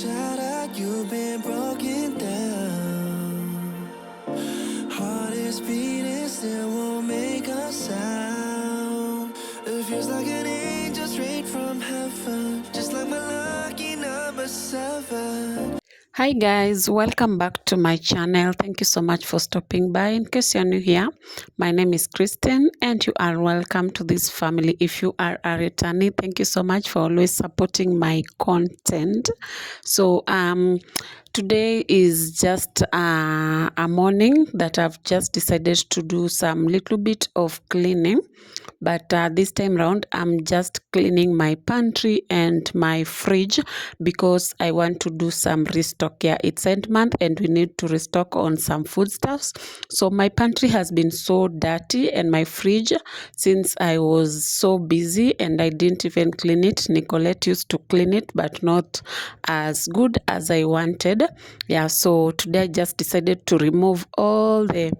shattered, you've been broken down. Heart is beating, still won't make a sound. It feels like an angel straight from heaven, just like my lucky number 7. Hi guys, welcome back to my channel. Thank you so much for stopping by. In case you're new here, my name is Kristen and you are welcome to this family. If you are a returnee, thank you so much for always supporting my content. So today is just a morning that I've just decided to do some little bit of cleaning, but this time around I'm just cleaning my pantry and my fridge because I want to do some restock. Yeah, it's end month and we need to restock on some foodstuffs. So my pantry has been so dirty and my fridge, since I was so busy and I didn't even clean it. Nicolette used to clean it, but not as good as I wanted. Yeah, so today I just decided to remove all the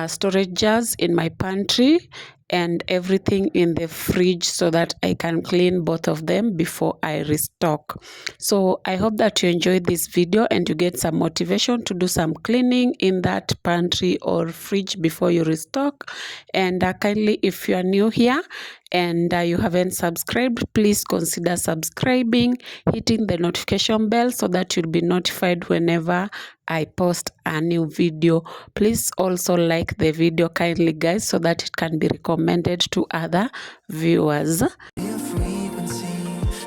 storage jars in my pantry and everything in the fridge so that I can clean both of them before I restock. So I hope that you enjoyed this video and you get some motivation to do some cleaning in that pantry or fridge before you restock. And kindly, if you are new here and you haven't subscribed, please consider subscribing, hitting the notification bell so that you'll be notified whenever I post a new video. Please also like the video kindly guys so that it can be recommended to other viewers. Your frequency,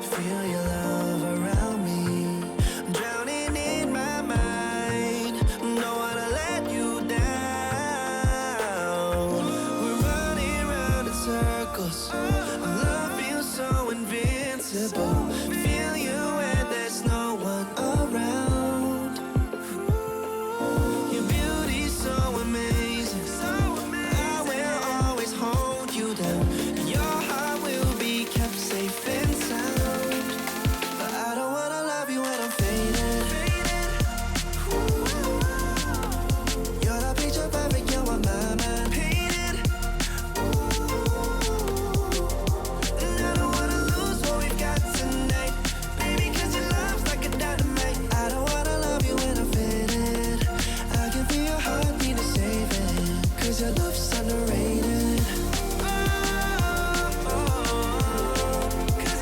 feel your love around me. I'm drowning in my mind, don't wanna let you down. We're running round in circles, our love feels so invincible. Feel you when there's no one around. Your beauty's so amazing, I will always hold you down. Your heart will be kept safe and sound. But I don't wanna love you when I'm faded. You're the picture perfect, you're what my mind painted. And I don't wanna lose what we've got tonight, baby, 'cause your love's like a dynamite. I don't wanna love you when I'm faded. I can feel your heartbeat to save it, 'cause your love's underrated.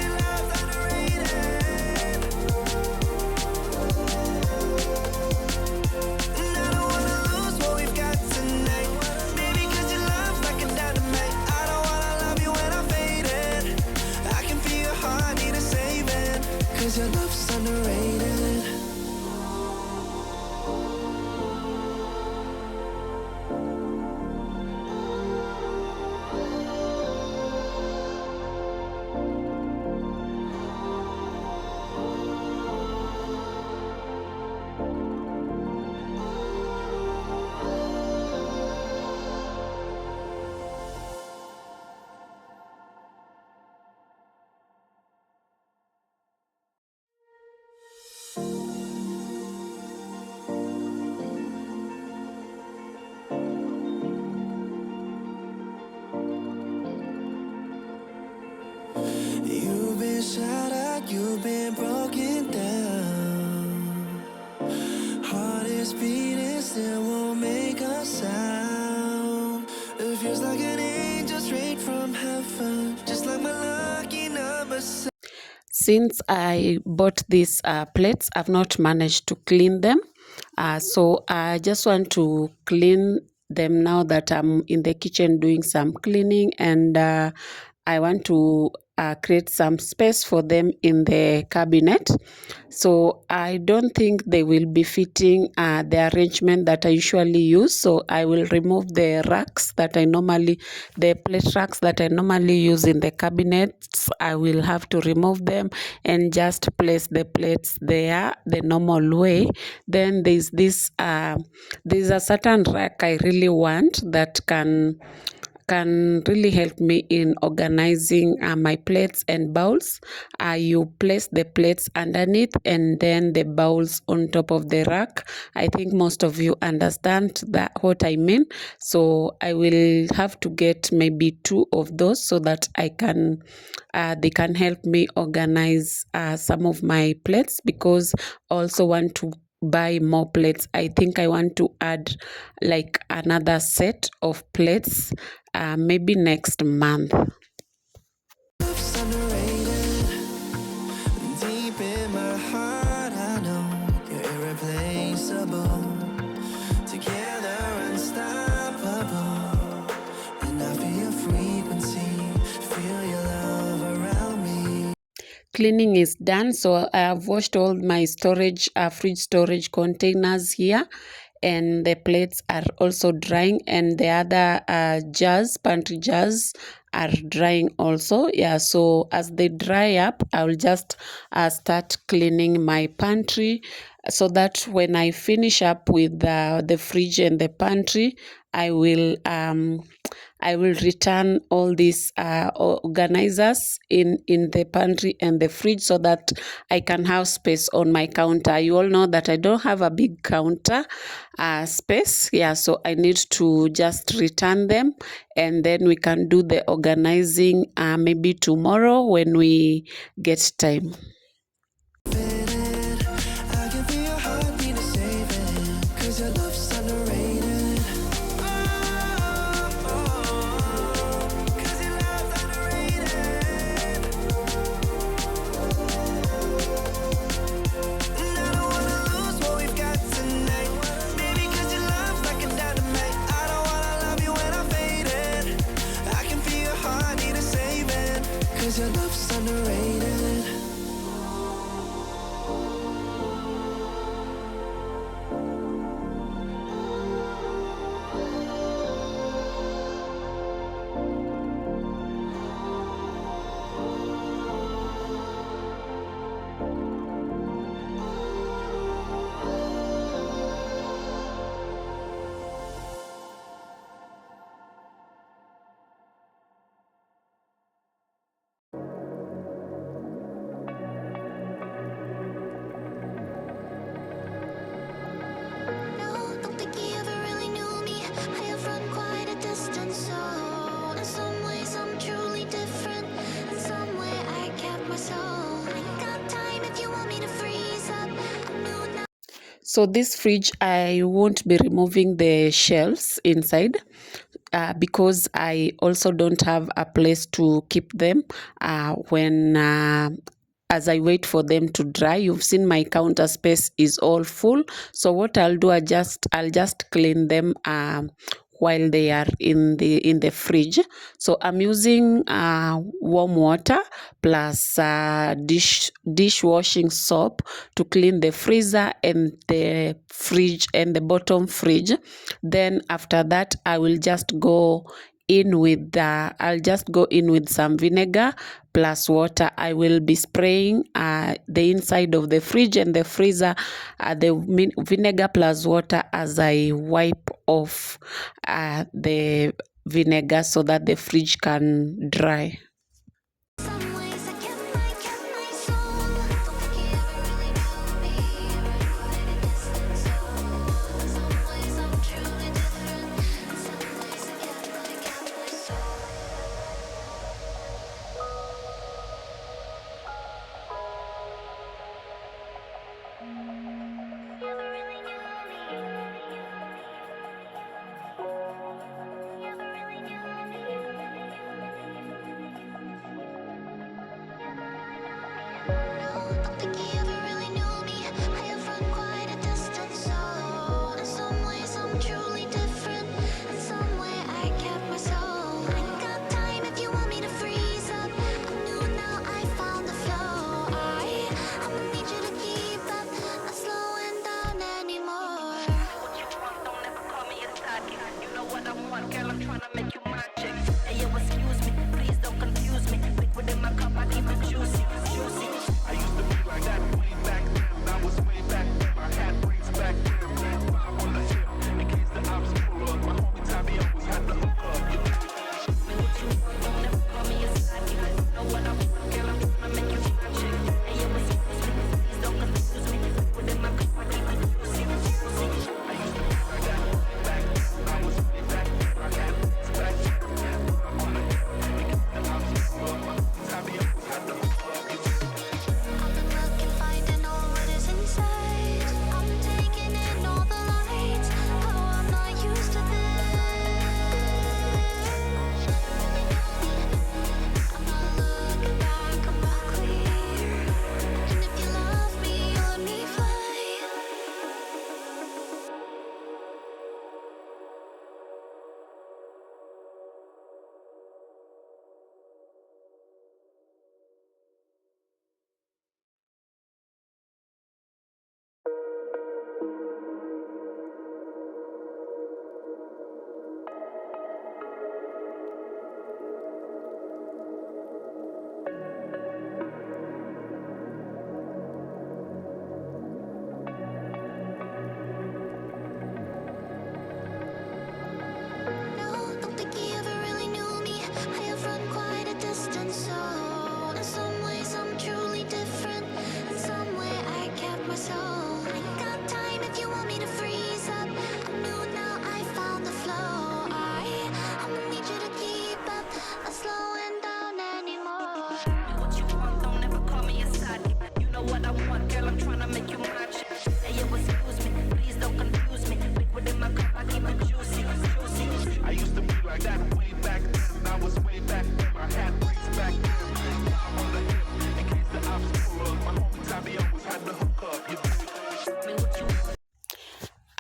Your love's underrated. You've been shattered, you've been broken down. Heart is beating, still won't make a sound. It feels like an angel straight from heaven, just like my lucky number 7. Since I bought these plates, I've not managed to clean them. So I just want to clean them now that I'm in the kitchen doing some cleaning, and I want to create some space for them in the cabinet. So I don't think they will be fitting the arrangement that I usually use. So I will remove the racks that the plate racks that I normally use in the cabinets. I will have to remove them and just place the plates there the normal way. Then there's a certain rack I really want that can can really help me in organizing my plates and bowls. You place the plates underneath and then the bowls on top of the rack. I think most of you understand that what I mean. So I will have to get maybe 2 of those so that they can help me organize some of my plates, because I also want to buy more plates. I think I want to add like another set of plates maybe next month. Love's underrated. Deep in my heart, I know you're irreplaceable. Together, unstoppable. And I feel your frequency, feel your love around me. Cleaning is done, so I have washed all my storage fridge storage containers here, and the plates are also drying, and the other pantry jars are drying also. Yeah, so as they dry up, I will just start cleaning my pantry, so that when I finish up with the fridge and the pantry, I will return all these organizers in the pantry and the fridge, so that I can have space on my counter. You all know that I don't have a big counter space. Yeah, so I need to just return them, and then we can do the organizing maybe tomorrow when we get time. I can feel your heartbeat to save it. 'Cause your love's underrated. Oh, 'cause your love's underrated. And I don't wanna lose what we've got tonight. Baby, 'cause your love's like a dynamite. I don't wanna love you when I'm faded. I can feel your heart need a saving. 'Cause your love's underrated. No, don't think he ever really knew me. I have run quite a distance, so in some ways I'm truly different. In some way I kept my soul. I got time if you want me to freeze up. I'm new now. So this fridge, I won't be removing the shelves inside, because I also don't have a place to keep them when as I wait for them to dry. You've seen my counter space is all full. So what I'll do, I'll just clean them while they are in the fridge. So I'm using warm water plus dishwashing soap to clean the freezer and the fridge and the bottom fridge. Then after that, I'll just go in with some vinegar plus water. I will be spraying the inside of the fridge and the freezer, vinegar plus water, as I wipe off the vinegar so that the fridge can dry. Some ways I kept my soul. Don't think he ever really knew me. I run quite a distance, so in some ways I'm truly different. In some ways I kept my soul. He ever really knew me. He ever really knew me.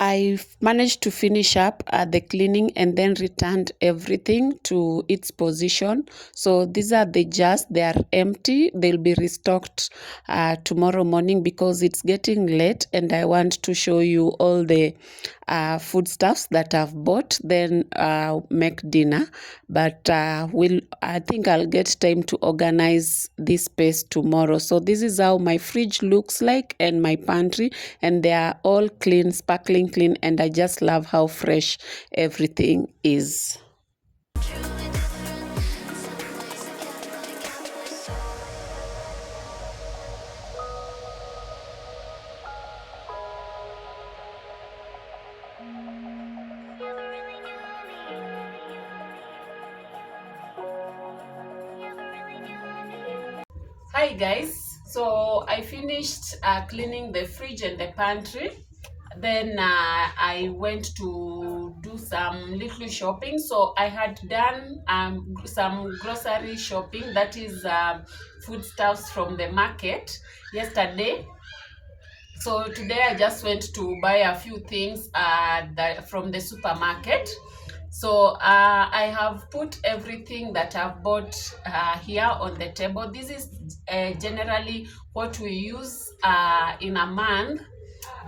I managed to finish up the cleaning and then returned everything to its position. So these are the jars. They are empty. They'll be restocked tomorrow morning because it's getting late and I want to show you all the foodstuffs that I've bought, then make dinner. But I think I'll get time to organize this space tomorrow. So this is how my fridge looks like and my pantry, and they are all clean, sparkling clean, and I just love how fresh everything is. Truly different. In some ways I kept my soul. Never really knew me. Never really knew me. Hi guys, so I finished cleaning the fridge and the pantry. Then I went to do some little shopping. So I had done some grocery shopping, that is foodstuffs from the market yesterday. So today I just went to buy a few things from the supermarket. So I have put everything that I've bought here on the table. This is generally what we use in a month,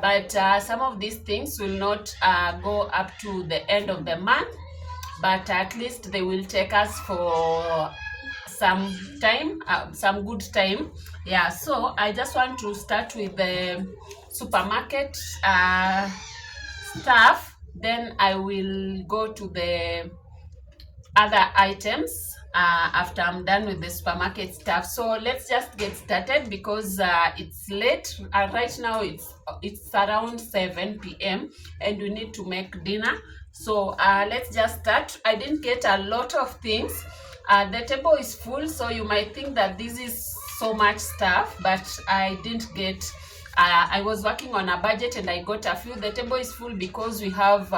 but some of these things will not go up to the end of the month, but at least they will take us for some time, some good time. Yeah, so I just want to start with the supermarket stuff, then I will go to the other items after I'm done with the supermarket stuff. So let's just get started because it's late. Right now it's around 7 p.m. and we need to make dinner. So let's just start. I didn't get a lot of things. The table is full, so you might think that this is so much stuff, but I didn't get I was working on a budget and I got a few. The table is full because we have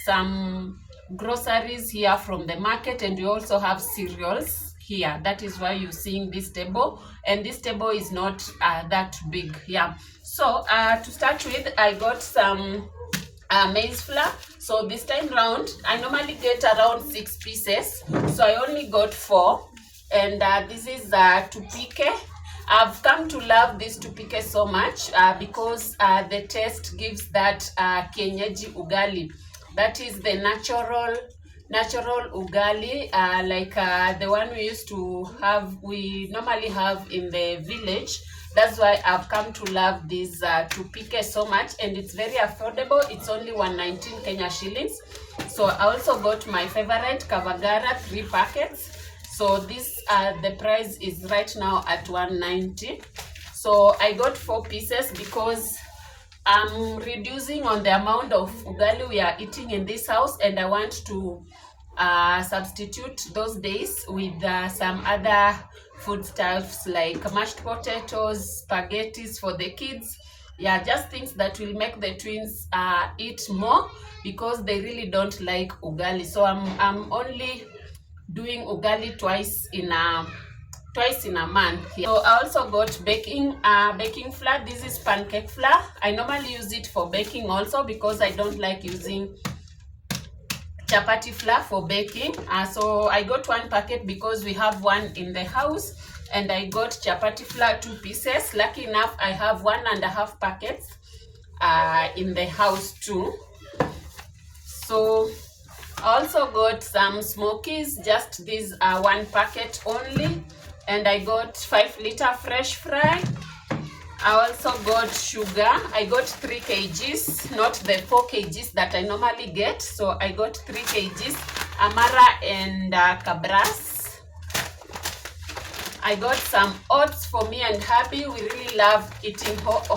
some groceries here from the market, and we also have cereals here. That is why you're seeing this table, and this table is not that big. Yeah, so to start with, I got some maize flour. So this time round I normally get around 6 pieces, so I only got 4. And this is tupike. I've come to love this tupike so much because the taste gives that kienyeji ugali. That is the natural ugali, like the one we normally have in the village. That's why I've come to love this tupike so much, and it's very affordable. It's only 119 Kenya shillings. So I also got my favorite Kavagara 3 packets. So this the price is right now at 190. So I got 4 pieces because I'm reducing on the amount of ugali we are eating in this house, and I want to substitute those days with some other foodstuffs like mashed potatoes, spaghettis for the kids. Yeah, just things that will make the twins eat more because they really don't like ugali. So I'm only doing ugali twice in a month. So I also got baking flour. This is pancake flour. I normally use it for baking also because I don't like using chapati flour for baking. So I got 1 packet because we have one in the house, and I got chapati flour 2 pieces. Lucky enough, I have 1.5 packets in the house too. So I also got some smokies. Just these are 1 packet only, and I got 5-liter fresh fry. I also got sugar. I got 3 kgs, not the 4 kgs that I normally get. So I got 3 kgs, Amara and Cabras. I got some oats for me and hubby. We really love eating oats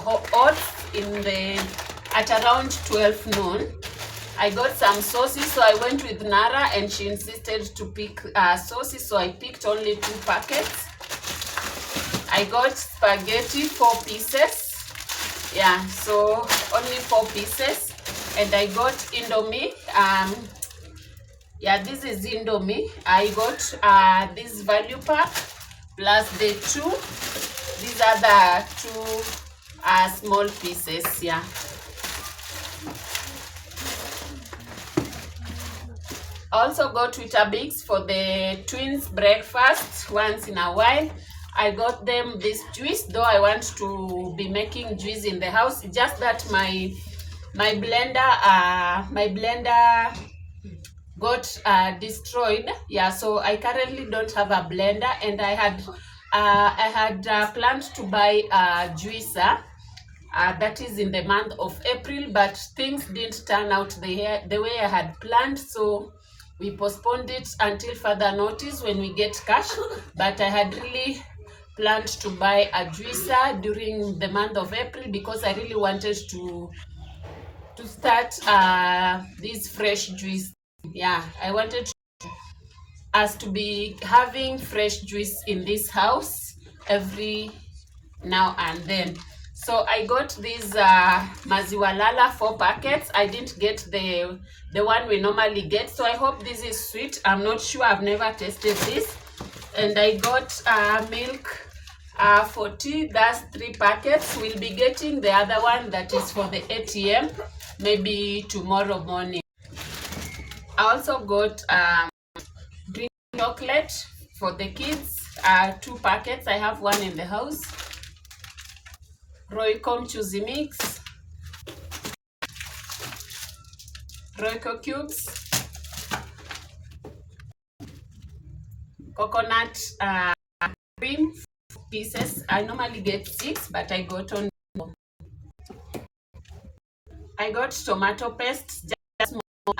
at around 12 noon. I got some sauces, so I went with Nara and she insisted to pick sauces, so I picked only 2 packets. I got spaghetti 4 pieces. Yeah, so only 4 pieces. And I got Indomie. Yeah, this is Indomie. I got this value pack plus the 2. These are the 2 small pieces. Yeah. Also got Weetabix for the twins breakfast once in a while. I got them this juice, though I want to be making juice in the house. Just that my blender got destroyed. Yeah, so I currently don't have a blender, and I had planned to buy a juicer. That is in the month of April, but things didn't turn out the way I had planned, so we postponed it until further notice when we get cash. But I had really planned to buy a juicer during the month of April because I really wanted to start this fresh juice. Yeah, I wanted us to be having fresh juice in this house every now and then. So I got these maziwa lala 4 packets. I didn't get the one we normally get, so I hope this is sweet. I'm not sure, I've never tasted this. And I got milk for tea. That's 3 packets. We'll be getting the other one that is for the ATM maybe tomorrow morning. I also got drink chocolate for the kids, 2 packets. I have one in the house. Royco Chuzi Mix, Royco Cubes, coconut cream pieces. I normally get 6, but I got on. I got tomato paste, just small,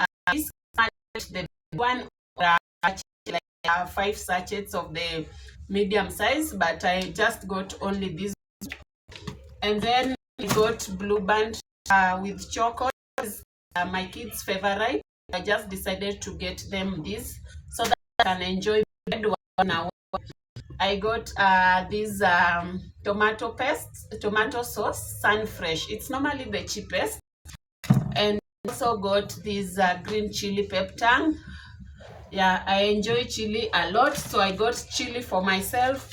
the one, like 5 sachets of the medium size, but I just got only this. And then I got Blue Band with chocolate, my kids' favorite. I just decided to get them this so that I can enjoy bread 1 hour. I got this tomato paste, tomato sauce, Sunfresh. It's normally the cheapest. And also got this green chili pepper. Yeah, I enjoy chili a lot, so I got chili for myself.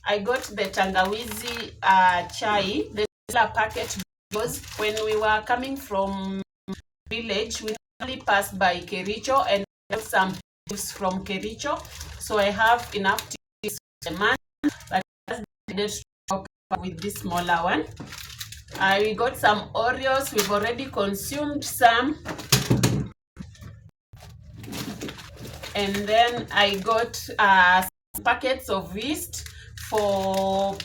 I got the tangawizi chai, the packet, because when we were coming from village, we only passed by Kericho and got some leaves from Kericho. So I have enough tea for the month, but I decided to top up with this smaller one. We got some Oreos. We've already consumed some. And then I got packets of yeast for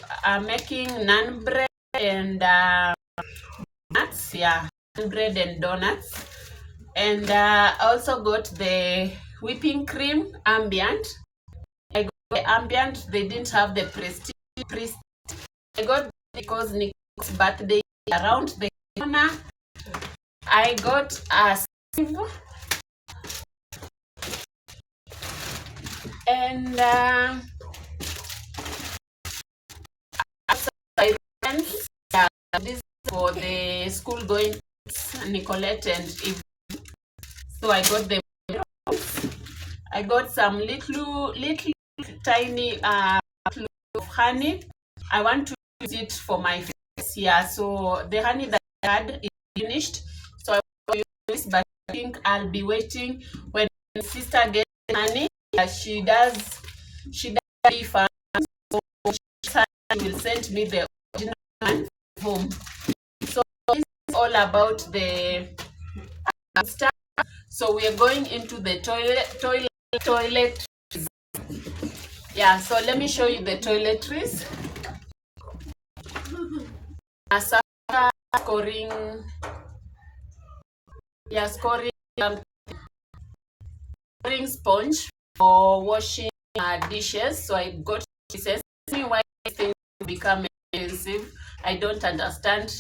making naan bread and donuts. Yeah, naan bread and donuts. And also got the whipping cream ambient. I got the ambient. They didn't have the prestige. I got because Nico's birthday around the corner. I got a sieve and this is for the school going Nicolette and Eve. So I got them. I got some little tiny of honey. I want to use it for my face. Yeah, so the honey that I had is finished. So I will use this, but I think I'll be waiting when my sister gets honey. She does fun, so she will send me the original one home. So this is all about the stuff. So we are going into the toilet. Yeah, so let me show you the toiletries. Scoring sponge for washing dishes. So I got pieces. See why things become expensive. I don't understand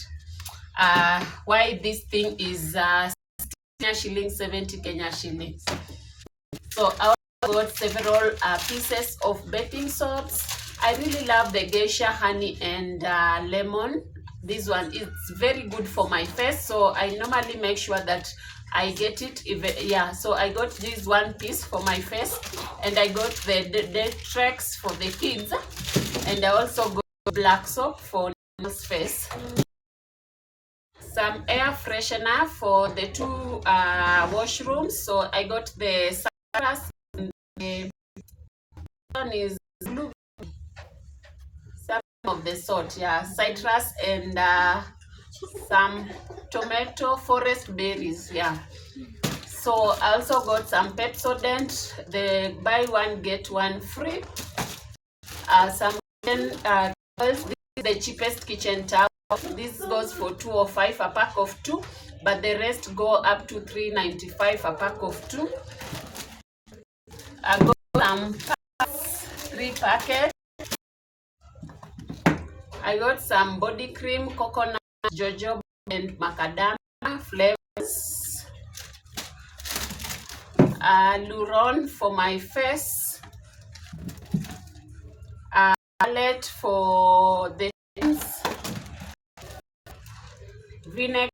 why this thing is Kenya shillings, 70 Kenya shillings. So I also got several pieces of baking soaps. I really love the geisha honey and lemon. This one is very good for my face, so I normally make sure that I get it. So I got this 1 piece for my face, and I got the tracks for the kids, and I also got black soap for Nell's face. Some air freshener for the 2 washrooms. So I got the citrus, and the one is blue, something of the sort, yeah, citrus and some tomato forest berries, yeah. So I also got some Pepsodent, the buy one get one free. Some this is the cheapest kitchen towel. This goes for 205 a pack of 2, but the rest go up to 395 a pack of 2. I got some packs, 3 packets. I got some body cream, coconut, jojoba, and macadamia flavors. Luron for my face. Palette for the things. Vinegar.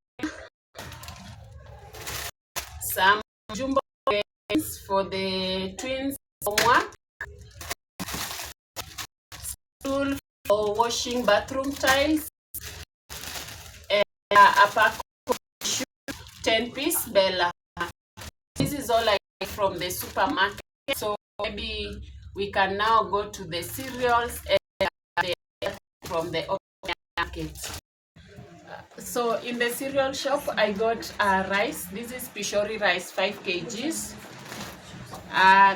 Some jumbo beans for the twins homework. Stool for washing bathroom tiles. And a pack of 10-piece Bella. This is all I get from the supermarket. So maybe we can now go to the cereals and from the market. So in the cereal shop, I got rice. This is Pishori rice, 5 kgs.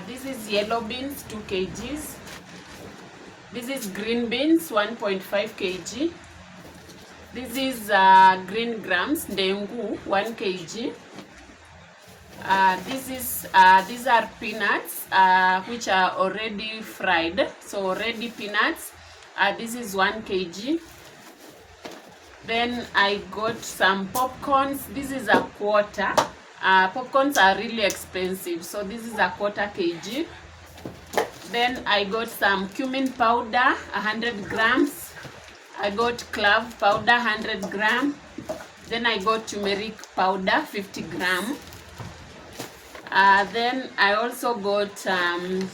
This is yellow beans, 2 kgs. This is green beans, 1.5 kg. This is green grams, dengu, 1 kg. These are peanuts, which are already fried. So already peanuts. This is 1 kg. Then I got some popcorns. This is a quarter. Popcorns are really expensive, so this is a quarter kg. Then I got some cumin powder, 100 grams. I got clove powder, 100 gram. Then I got turmeric powder, 50 gram. Then I also got some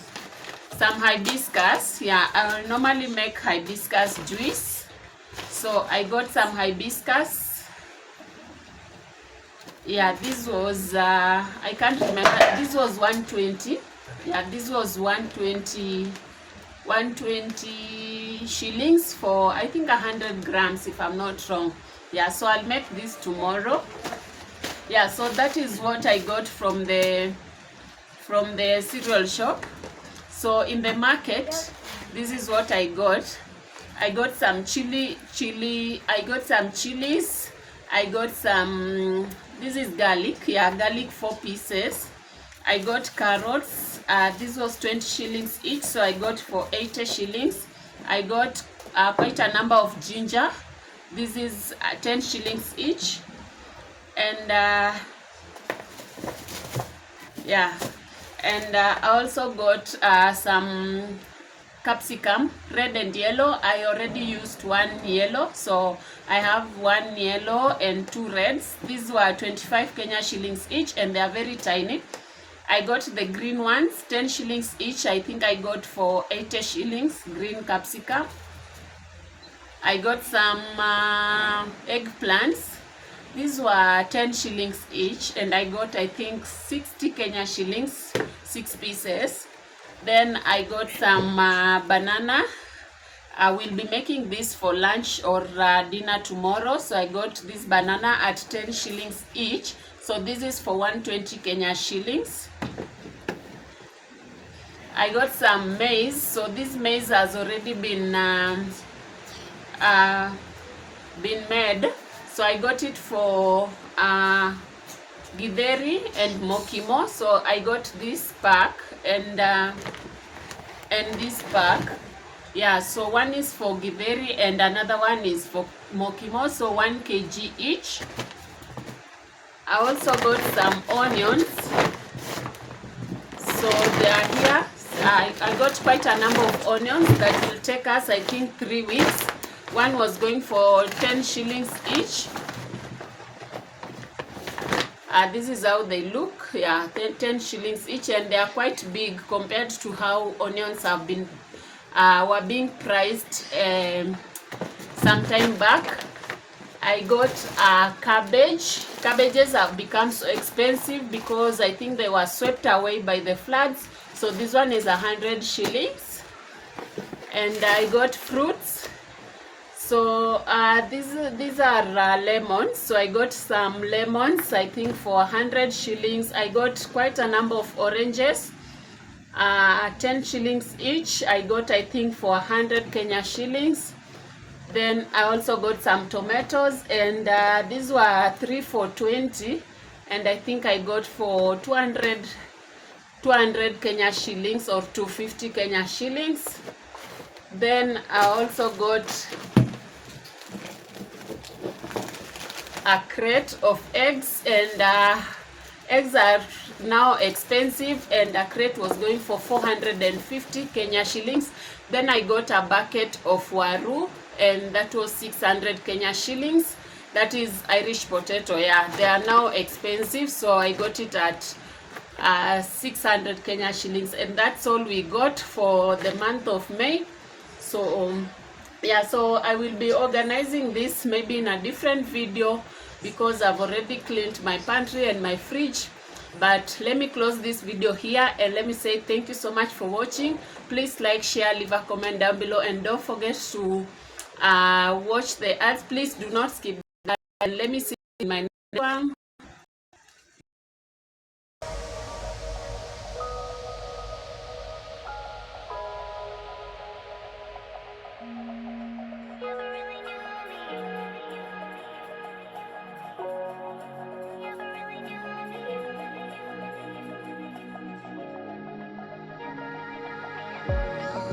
hibiscus. Yeah, I will normally make hibiscus juice. So I got some hibiscus. Yeah, this was, I can't remember, this was 120. Yeah, this was 120 shillings for, I think, 100 grams, if I'm not wrong. Yeah, so I'll make this tomorrow. Yeah, so that is what I got from the cereal shop. So in the market, this is what I got. I got some chili, I got some chilies, I got some, this is garlic, yeah, garlic 4 pieces. I got carrots, this was 20 shillings each, so I got for 80 shillings. I got quite a number of ginger, this is 10 shillings each. And yeah, and I also got some capsicum, red and yellow. I already used 1 yellow, so I have 1 yellow and 2 reds. These were 25 Kenya shillings each, and they are very tiny. I got the green ones, 10 shillings each. I think I got for 80 shillings, green capsicum. I got some eggplants. These were 10 shillings each, and I got, I think, 60 Kenya shillings, 6 pieces. Then I got some banana. I will be making this for lunch or dinner tomorrow. So I got this banana at 10 shillings each. So this is for 120 Kenya shillings. I got some maize. So this maize has already been made. So I got it for Githeri and Mokimo. So I got this pack and this pack. Yeah, so one is for Githeri and another one is for Mokimo. So 1 kg each. I also got some onions. So they are here. I got quite a number of onions that will take us, I think, 3 weeks. One was going for 10 shillings each. This is how they look. Yeah, 10 shillings each, and they are quite big compared to how onions have been were being priced some time back. I got cabbage. Cabbages have become so expensive because I think they were swept away by the floods. So this one is 100 shillings. And I got fruits. So these are lemons. So I got some lemons, I think for 100 shillings. I got quite a number of oranges, 10 shillings each. I got, I think, for 100 Kenya shillings. Then I also got some tomatoes, and these were 3 for 20, and I think I got for 200 Kenya shillings or 250 Kenya shillings. Then I also got a crate of eggs, and eggs are now expensive, and a crate was going for 450 Kenya shillings. Then I got a bucket of waru, and that was 600 Kenya shillings. That is Irish potato. Yeah, they are now expensive, so I got it at 600 Kenya shillings, and that's all we got for the month of May. So yeah, so I will be organizing this maybe in a different video because I've already cleaned my pantry and my fridge. But let me close this video here, and let me say thank you so much for watching. Please like, share, leave a comment down below, and don't forget to watch the ads. Please do not skip that, and let me see you in my next one.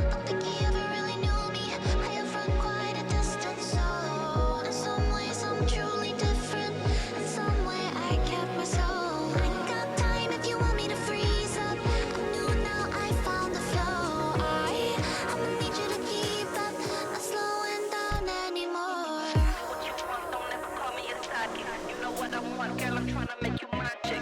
Don't think he ever really knew me. I have run quite a distance, so in some ways I'm truly different. In some way I kept my soul. I got time if you want me to freeze up. I'm new now, I found the flow. I'ma need you to keep up, not slowing down anymore. What you want, don't ever call me a stocky. You know what I want, girl, I'm tryna make you mine.